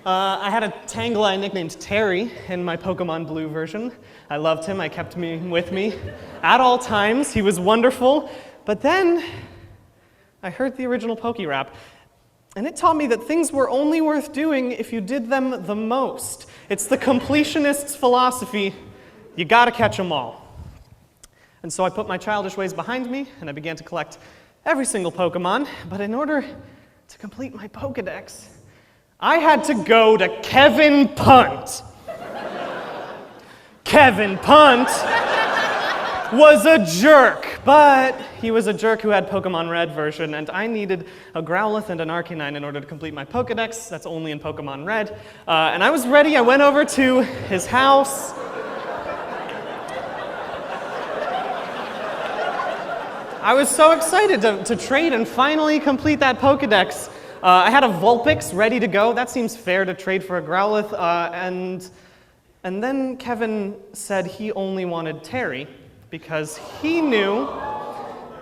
I had a Tangela I nicknamed Terry in my Pokemon Blue version. I loved him. I kept him with me at all times. He was wonderful. But then I heard the original Pokerap, and it taught me that things were only worth doing if you did them the most. It's the completionist's philosophy. You gotta catch them all. And so I put my childish ways behind me, and I began to collect every single Pokemon. But in order to complete my Pokedex, I had to go to Kevin Punt. Kevin Punt was a jerk, but he was a jerk who had Pokemon Red version, and I needed a Growlithe and an Arcanine in order to complete my Pokedex. That's only in Pokemon Red. And I was ready. I went over to his house. I was so excited to trade and finally complete that Pokedex. I had a Vulpix ready to go. That seems fair to trade for a Growlithe. And then Kevin said he only wanted Terry because he knew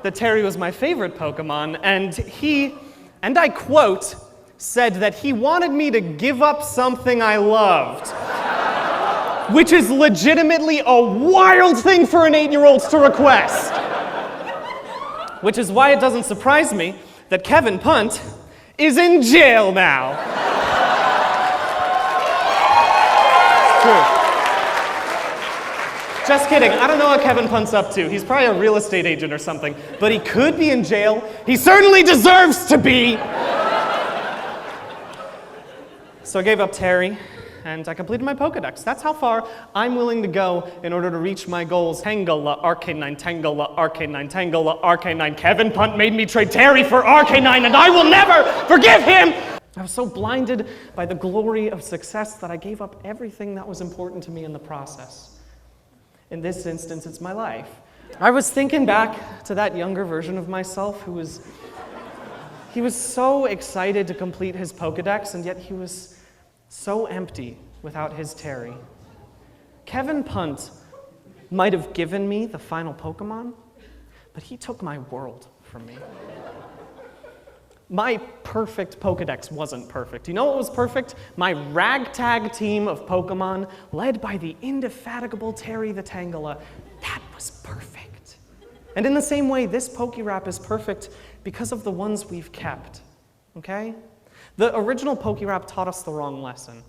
that Terry was my favorite Pokemon, and he, and I quote, said that he wanted me to give up something I loved, which is legitimately a wild thing for an 8-year-old to request. Which is why it doesn't surprise me that Kevin Punt is in jail now. It's true. Just kidding. I don't know what Kevin Punt's up to. He's probably a real estate agent or something. But he could be in jail. He certainly deserves to be. So I gave up Terry, and I completed my Pokedex. That's how far I'm willing to go in order to reach my goals. Tangela, Arcanine, Tangela, Arcanine, Tangela, Arcanine. Kevin Punt made me trade Terry for Arcanine, and I will never forgive him! I was so blinded by the glory of success that I gave up everything that was important to me in the process. In this instance, it's my life. I was thinking back to that younger version of myself who was so excited to complete his Pokedex, and yet he was so empty without his Terry. Kevin Punt might have given me the final Pokemon, but he took my world from me. My perfect Pokedex wasn't perfect. You know what was perfect? My ragtag team of Pokemon, led by the indefatigable Terry the Tangela. That was perfect. And in the same way, this Pokerap is perfect because of the ones we've kept, okay? The original Pokerap taught us the wrong lesson.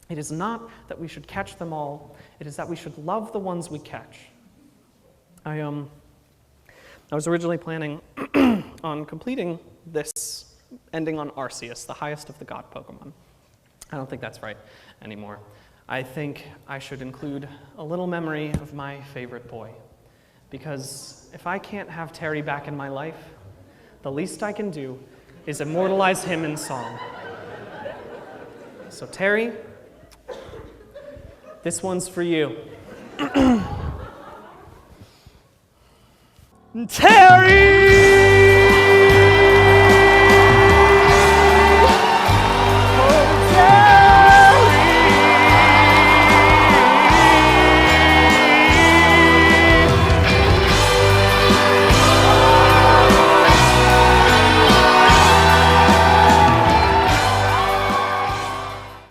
It is not that we should catch them all. It is that we should love the ones we catch. I was originally planning on completing this, ending on Arceus, the highest of the god Pokemon. I don't think that's right anymore. I think I should include a little memory of my favorite boy. Because if I can't have Terry back in my life, the least I can do is immortalize him in song. So Terry, this one's for you. Terry!